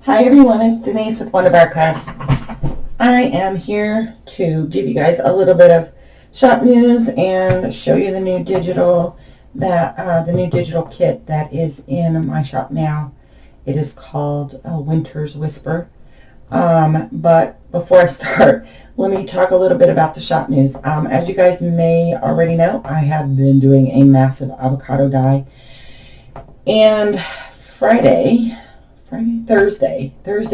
Hi everyone, it's Denise with Wondubar Crafts. I am here to give you guys a little bit of shop news and show you the new digital kit that is in my shop now. It is called Winter's Whisper. But before I start, let me talk a little bit about the shop news. As you guys may already know, I have been doing a massive avocado dye, and Thursday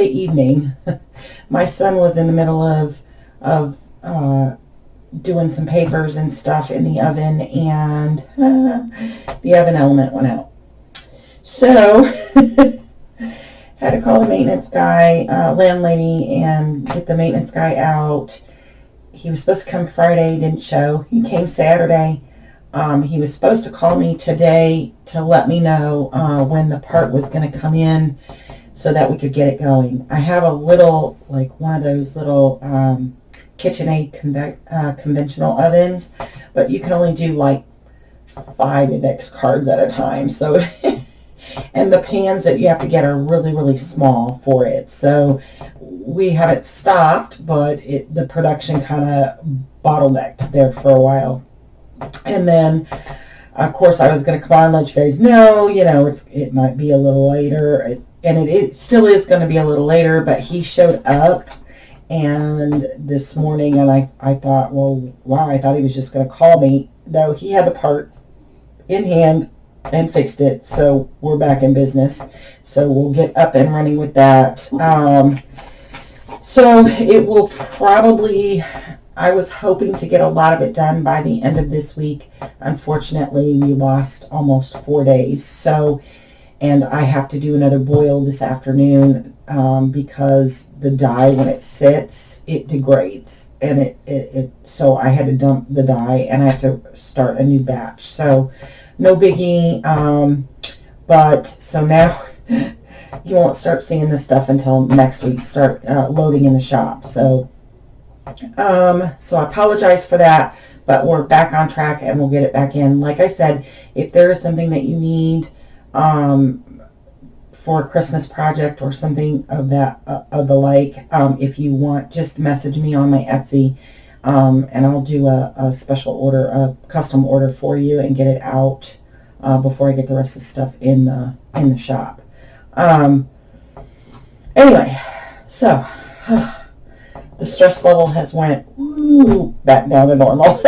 evening, my son was in the middle of doing some papers and stuff in the oven, and the oven element went out. So had to call the maintenance guy, landlady, and get the maintenance guy out. He was supposed to come Friday, didn't show. He came Saturday. He was supposed to call me today to let me know when the part was going to come in so that we could get it going. I have a little, like one of those little KitchenAid conventional ovens, but you can only do like 5 index cards at a time. So, and the pans that you have to get are really, really small for it. So we haven't stopped, but the production kind of bottlenecked there for a while. And then, of course, I was going to come on and let you guys know, it might be a little later, and it still is going to be a little later, but he showed up and this morning, and I thought, well, wow, I thought he was just going to call me. No, he had the part in hand and fixed it, so we're back in business. So we'll get up and running with that. So it will probably... I was hoping to get a lot of it done by the end of this week. Unfortunately, we lost almost 4 days. So, and I have to do another boil this afternoon because the dye, when it sits, it degrades. And so I had to dump the dye and I have to start a new batch. So, no biggie. But so now you won't start seeing this stuff until next week. Start loading in the shop. So I apologize for that, but we're back on track and we'll get it back in. Like I said, if there is something that you need for a Christmas project or something of the like, if you want, just message me on my Etsy, and I'll do a special order, a custom order for you and get it out before I get the rest of the stuff in the shop. Anyway, so the stress level has went back down to normal.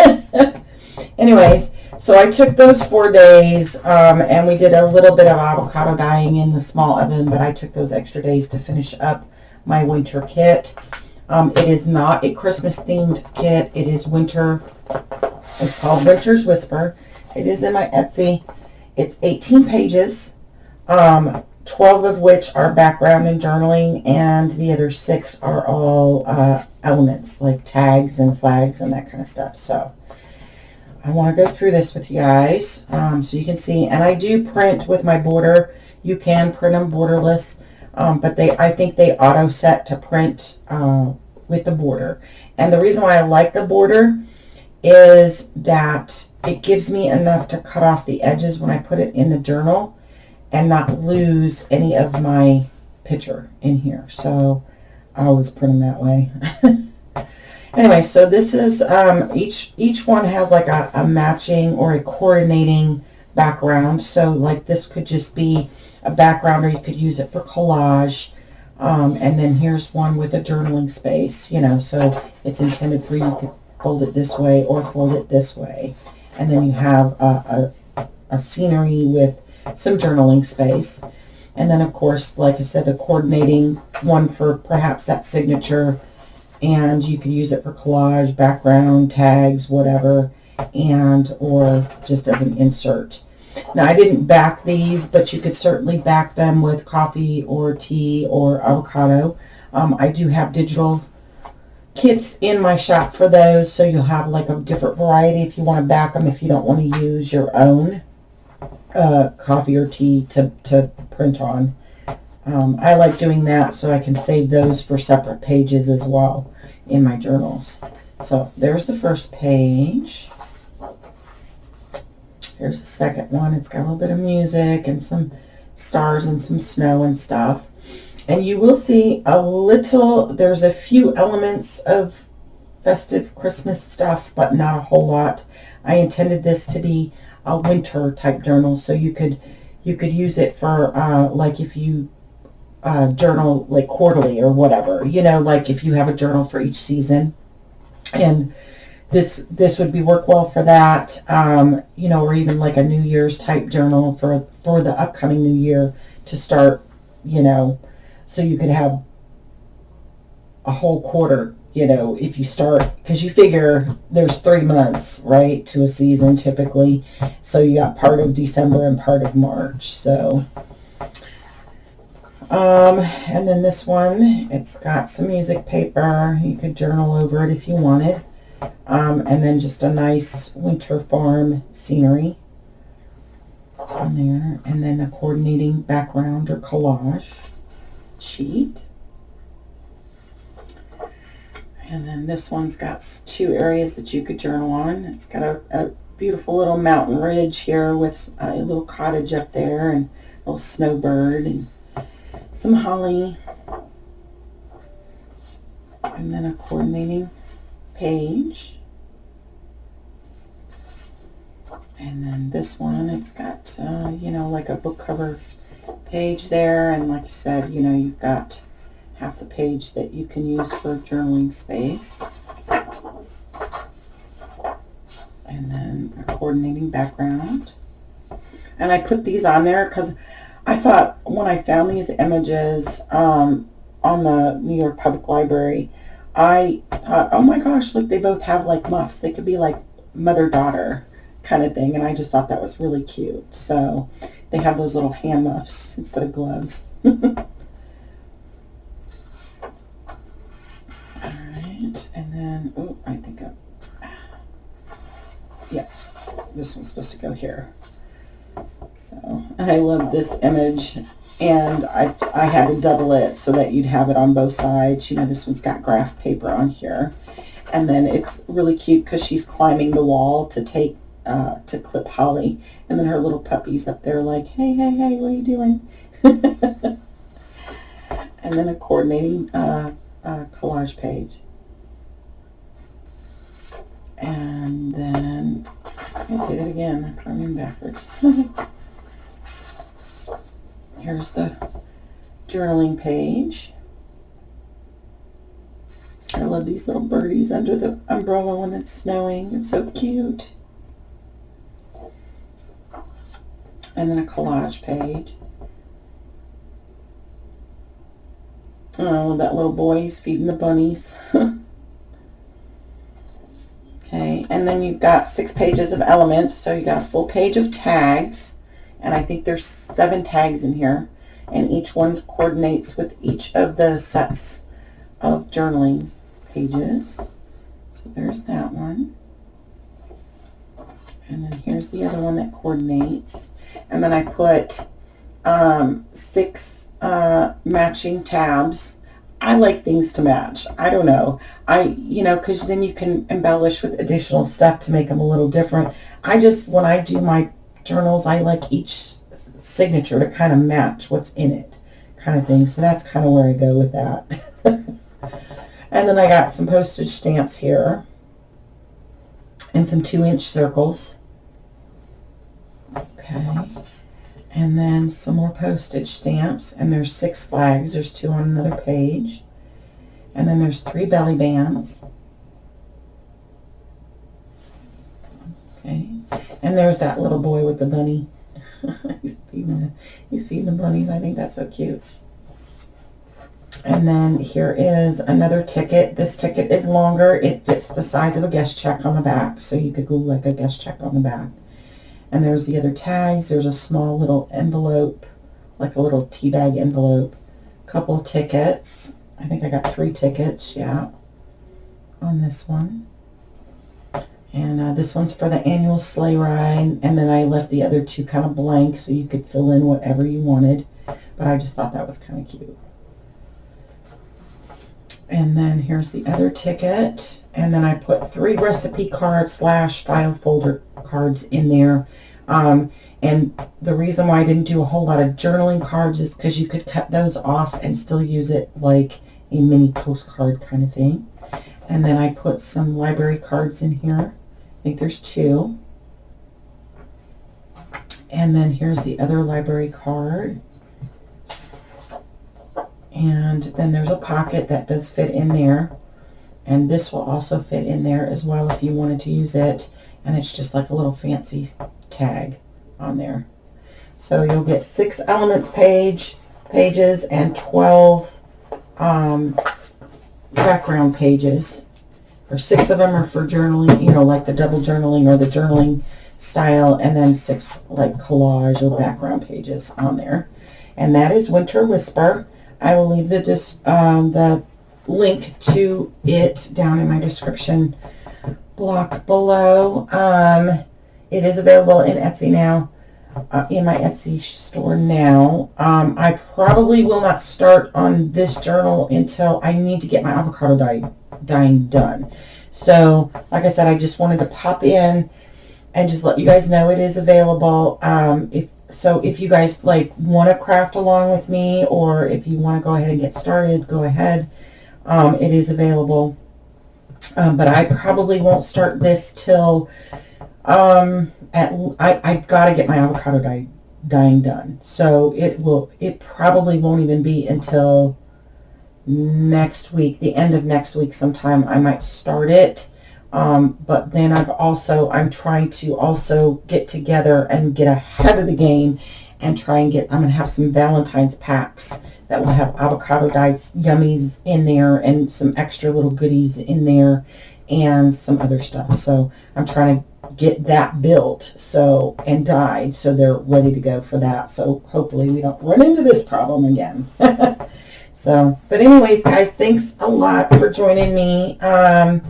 Anyways, so I took those 4 days, and we did a little bit of avocado dyeing in the small oven, but I took those extra days to finish up my winter kit. It is not a Christmas-themed kit. It is winter. It's called Winter's Whisper. It is in my Etsy. It's 18 pages. 12 of which are background and journaling, and the other 6 are all elements, like tags and flags and that kind of stuff. So I want to go through this with you guys so you can see. And I do print with my border. You can print them borderless, but I think they auto set to print with the border. And the reason why I like the border is that it gives me enough to cut off the edges when I put it in the journal and not lose any of my picture in here. So I always print them that way. Anyway, so this is, each one has like a matching or a coordinating background. So like this could just be a background, or you could use it for collage. And then here's one with a journaling space, so it's intended for you to fold it this way or fold it this way. And then you have a scenery with some journaling space, and then of course, like I said, a coordinating one for perhaps that signature, and you can use it for collage, background, tags, whatever, and or just as an insert. Now I didn't back these, but you could certainly back them with coffee or tea or avocado. I do have digital kits in my shop for those, so you'll have like a different variety if you want to back them, if you don't want to use your own coffee or tea to print on. I like doing that so I can save those for separate pages as well in my journals. So there's the first page. Here's the second one. It's got a little bit of music and some stars and some snow and stuff. And you will see a little, there's a few elements of festive Christmas stuff, but not a whole lot. I intended this to be a winter type journal, so you could use it for like if you journal like quarterly or whatever, you know, like if you have a journal for each season. And this would be work well for that, you know, or even like a New Year's type journal for the upcoming new year to start, you know, so you could have a whole quarter, you know, if you start, because you figure there's 3 months, right, to a season typically. So you got part of December and part of March. So, and then this one, it's got some music paper. You could journal over it if you wanted. And then just a nice winter farm scenery on there. And then a coordinating background or collage sheet. And then this one's got 2 areas that you could journal on. It's got a beautiful little mountain ridge here with a little cottage up there and a little snowbird and some holly. And then a coordinating page. And then this one, it's got, you know, like a book cover page there. And like I said, you know, you've got half the page that you can use for journaling space. And then a coordinating background. And I put these on there because I thought when I found these images on the New York Public Library, I thought, oh my gosh, look, they both have like muffs. They could be like mother-daughter kind of thing. And I just thought that was really cute. So they have those little hand muffs instead of gloves. And then, oh, I think yeah, this one's supposed to go here. So I love this image, and I had to double it so that you'd have it on both sides. You know, this one's got graph paper on here, and then it's really cute because she's climbing the wall to take to clip holly, and then her little puppy's up there like, hey, hey, hey, what are you doing? And then a coordinating collage page. And then, I did it again, I'm going backwards. Here's the journaling page. I love these little birdies under the umbrella when it's snowing. It's so cute. And then a collage page. Oh, that little boy, he's feeding the bunnies. Okay, and then you've got 6 pages of elements, so you got a full page of tags, and I think there's 7 tags in here, and each one coordinates with each of the sets of journaling pages. So there's that one. And then here's the other one that coordinates. And then I put 6 matching tabs. I like things to match. I don't know. You know, because then you can embellish with additional stuff to make them a little different. When I do my journals, I like each signature to kind of match what's in it, kind of thing. So that's kind of where I go with that. And then I got some postage stamps here and some 2-inch circles. Okay. And then some more postage stamps, and there's 6 flags. There's 2 on another page. And then there's 3 belly bands. Okay. And there's that little boy with the bunny. he's feeding the bunnies. I think that's so cute. And then here is another ticket. This ticket is longer. It fits the size of a guest check on the back, so you could glue like a guest check on the back. And there's the other tags. There's a small little envelope, like a little tea bag envelope. Couple tickets. I think I got 3 tickets, yeah, on this one. And this one's for the annual sleigh ride. And then I left the other 2 kind of blank so you could fill in whatever you wanted. But I just thought that was kind of cute. And then here's the other ticket. And then I put 3 recipe cards / file folder cards in there. And the reason why I didn't do a whole lot of journaling cards is because you could cut those off and still use it like a mini postcard kind of thing. And then I put some library cards in here. I think there's 2. And then here's the other library card. And then there's a pocket that does fit in there. And this will also fit in there as well if you wanted to use it. And it's just like a little fancy tag on there. So you'll get 6 elements pages and 12 background pages. Or 6 of them are for journaling, you know, like the double journaling or the journaling style, and then 6 like collage or background pages on there. And that is Winter Whisper. I will leave the link to it down in my description block below. It is available in Etsy now, in my Etsy store now. I probably will not start on this journal until I need to get my Avocado Dying done. So, like I said, I just wanted to pop in and just let you guys know it is available. If you guys like want to craft along with me, or if you want to go ahead and get started, go ahead. It is available. But I probably won't start this till I gotta get my Avocado Dying done. So it probably won't even be until next week, the end of next week sometime. I might start it. But then I'm trying to also get together and get ahead of the game and try and I'm going to have some Valentine's packs that will have avocado dyed yummies in there and some extra little goodies in there and some other stuff. So I'm trying to get that built and dyed so they're ready to go for that. So hopefully we don't run into this problem again. So, but anyways, guys, thanks a lot for joining me. And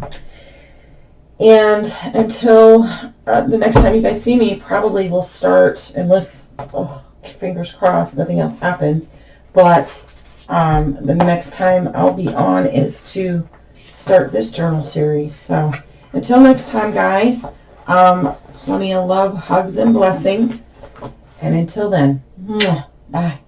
until the next time you guys see me, probably we'll start, unless, fingers crossed, nothing else happens. But the next time I'll be on is to start this journal series. So until next time, guys, plenty of love, hugs, and blessings. And until then, bye.